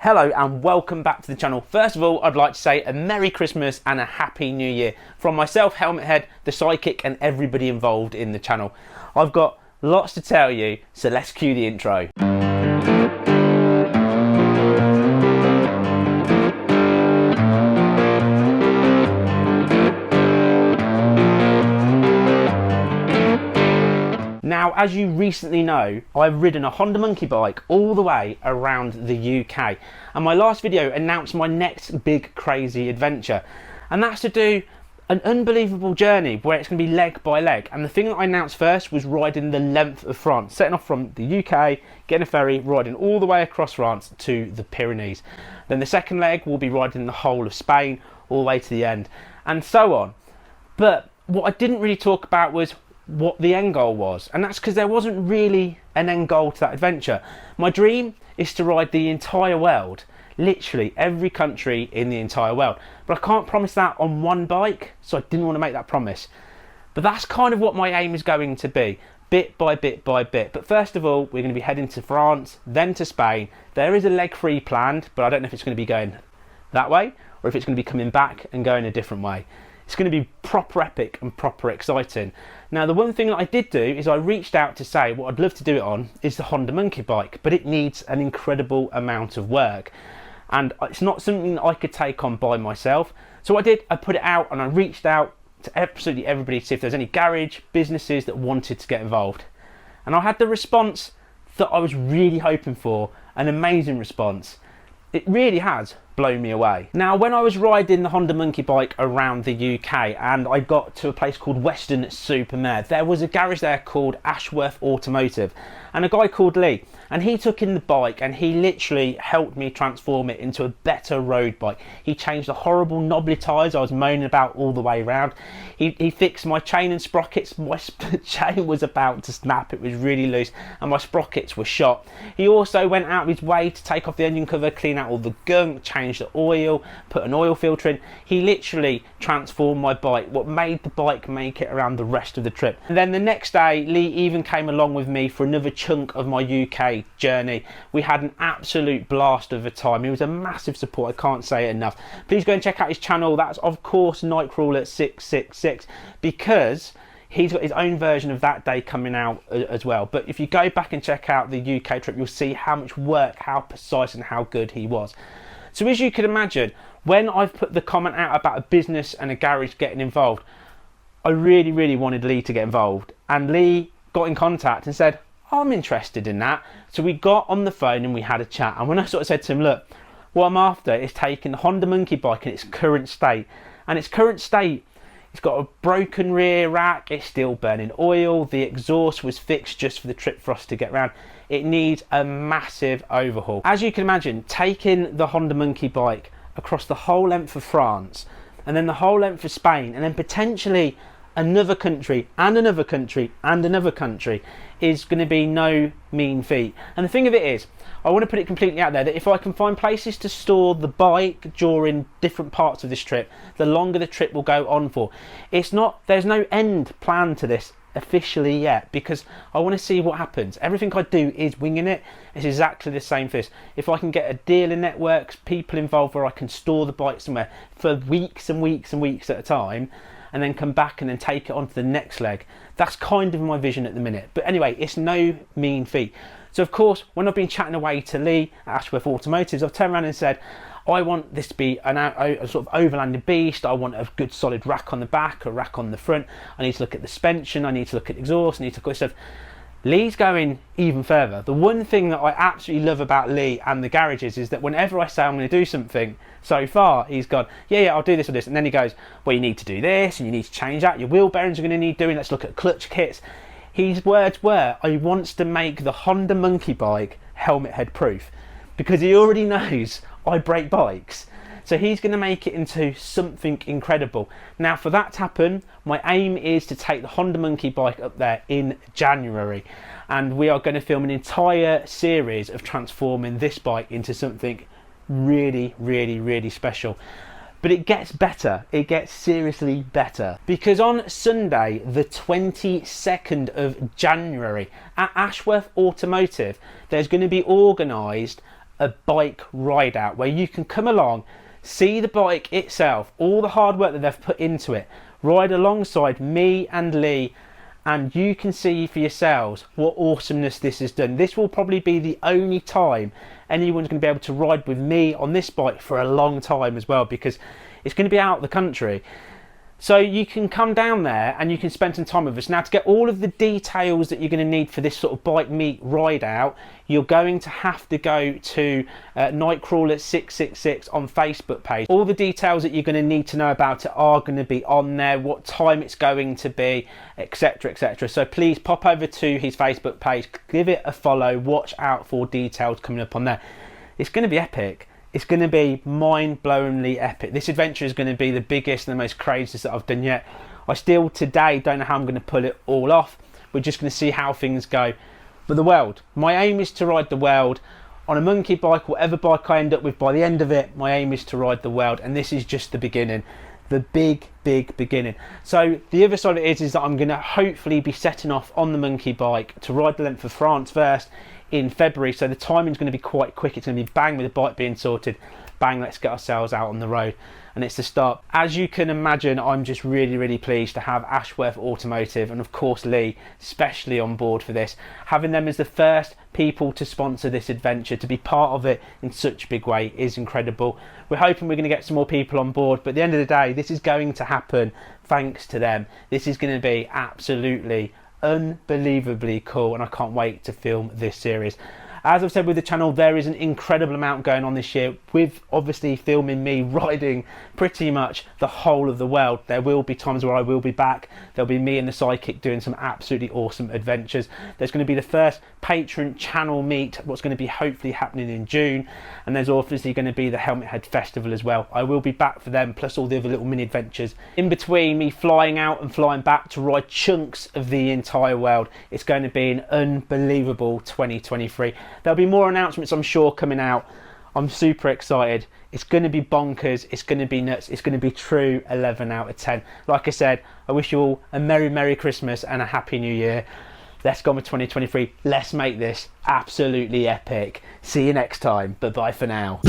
Hello and welcome back to the channel. First of all, I'd like to say a Merry Christmas and a Happy New Year from myself, Helmet Head, the Psychic, and everybody involved in the channel. I've got lots to tell you, so let's cue the intro. Now, as you recently know, I've ridden a Honda monkey bike all the way around the UK, and my last video announced my next big crazy adventure, and that's to do an unbelievable journey where it's going to be leg by leg. And the thing that I announced first was riding the length of France, setting off from the UK, getting a ferry, riding all the way across France to the Pyrenees. Then the second leg will be riding the whole of Spain all the way to the end, and so on. But what I didn't really talk about was what the end goal was, and that's because there wasn't really an end goal to that adventure. My dream is to ride the entire world, literally every country in the entire world, but I can't promise that on one bike, so I didn't want to make that promise. But that's kind of what my aim is going to be, bit by bit by bit. But first of all, we're going to be heading to France, then to Spain. There is a leg 3 planned, but I don't know if it's going to be going that way or if it's going to be coming back and going a different way. It's going to be proper epic and proper exciting. Now, the one thing that I did do is I reached out to say what I'd love to do it on is the Honda monkey bike, but it needs an incredible amount of work, and it's not something that I could take on by myself. So what I did, I put it out and I reached out to absolutely everybody to see if there's any garage businesses that wanted to get involved, and I had the response that I was really hoping for, an amazing response. It really has blown me away. Now, when I was riding the Honda monkey bike around the UK and I got to a place called Weston-super-Mare, there was a garage there called Ashworth Automotive and a guy called Lee, and he took in the bike and he literally helped me transform it into a better road bike. He changed the horrible knobbly tyres I was moaning about all the way around. He fixed my chain and sprockets. My chain was about to snap, it was really loose, and my sprockets were shot. He also went out of his way to take off the engine cover, clean out all the gunk, change the oil, put an oil filter in. He literally transformed my bike, what made the bike make it around the rest of the trip. And then the next day, Lee even came along with me for another chunk of my UK journey. We had an absolute blast of a time. He was a massive support, I can't say it enough. Please go and check out his channel. That's of course Nightcrawler 666, because he's got his own version of that day coming out as well. But if you go back and check out the UK trip, you'll see how much work, how precise and how good he was. So as you can imagine, when I've put the comment out about a business and a garage getting involved, I really wanted Lee to get involved. And Lee got in contact and said, I'm interested in that. So we got on the phone and we had a chat. And when I sort of said to him, look, what I'm after is taking the Honda monkey bike in its current state. And its current state, it's got a broken rear rack, it's still burning oil, the exhaust was fixed just for the trip for us to get around. It needs a massive overhaul. As you can imagine, taking the Honda monkey bike across the whole length of France, and then the whole length of Spain, and then potentially another country, and another country, and another country, is going to be no mean feat. And the thing of it is, I want to put it completely out there that if I can find places to store the bike during different parts of this trip, the longer the trip will go on for. There's no end plan to this officially yet, because I want to see what happens. Everything I do is winging it. It's exactly the same for this. If I can get a dealer networks, people involved where I can store the bike somewhere for weeks and weeks and weeks at a time, and then come back and then take it on to the next leg. That's kind of my vision at the minute. But anyway, it's no mean feat. So of course, when I've been chatting away to Lee at Ashworth Automotive, I've turned around and said, I want this to be a sort of overlanding beast. I want a good solid rack on the back, a rack on the front. I need to look at the suspension, I need to look at the exhaust, I need to look at stuff. Lee's going even further. The one thing that I absolutely love about Lee and the garages is that whenever I say I'm going to do something, so far he's gone, yeah, I'll do this or this, and then he goes, well, you need to do this and you need to change that, your wheel bearings are going to need doing, let's look at clutch kits. His words were, he wants to make the Honda monkey bike helmet head proof, because he already knows I break bikes. So he's going to make it into something incredible. Now, for that to happen, my aim is to take the Honda monkey bike up there in January, and we are going to film an entire series of transforming this bike into something really special. But it gets better, it gets seriously better, because on Sunday the 22nd of January at Ashworth Automotive, there's going to be organised a bike ride out where you can come along, see the bike itself, all the hard work that they've put into it, ride alongside me and Lee, and you can see for yourselves what awesomeness this has done. This will probably be the only time anyone's going to be able to ride with me on this bike for a long time as well, because it's going to be out of the country. So you can come down there and you can spend some time with us. Now, to get all of the details that you're going to need for this sort of bike meet ride out, you're going to have to go to Nightcrawler 666 on Facebook page. All the details that you're going to need to know about it are going to be on there, what time it's going to be, etc, etc. So please pop over to his Facebook page, give it a follow, watch out for details coming up on there. It's going to be epic. It's going to be mind-blowingly epic. This adventure is going to be the biggest and the most craziest that I've done yet. I still today don't know how I'm going to pull it all off. We're just going to see how things go. But the world, my aim is to ride the world on a monkey bike, whatever bike I end up with by the end of it. My aim is to ride the world, and this is just the beginning, the big beginning. So the other side of it is that I'm going to hopefully be setting off on the monkey bike to ride the length of France first in February, so the timing's going to be quite quick. It's going to be bang with the bike being sorted, bang, let's get ourselves out on the road, and it's the start. As you can imagine, I'm just really pleased to have Ashworth Automotive and of course Lee especially on board for this, having them as the first people to sponsor this adventure, to be part of it in such a big way is incredible. We're hoping we're going to get some more people on board, but at the end of the day, this is going to happen thanks to them. This is going to be absolutely unbelievably cool, and I can't wait to film this series. As I've said with the channel, there is an incredible amount going on this year, with obviously filming me riding pretty much the whole of the world. There will be times where I will be back. There'll be me and the sidekick doing some absolutely awesome adventures. There's going to be the first Patreon channel meet, what's going to be hopefully happening in June, and there's obviously going to be the Helmet Head Festival as well. I will be back for them, plus all the other little mini adventures. In between me flying out and flying back to ride chunks of the entire world, it's going to be an unbelievable 2023. There'll be more announcements, I'm sure, coming out. I'm super excited. It's going to be bonkers. It's going to be nuts. It's going to be true 11 out of 10. Like I said, I wish you all a Merry Christmas and a Happy New Year. Let's go on with 2023. Let's make this absolutely epic. See you next time. Bye-bye for now.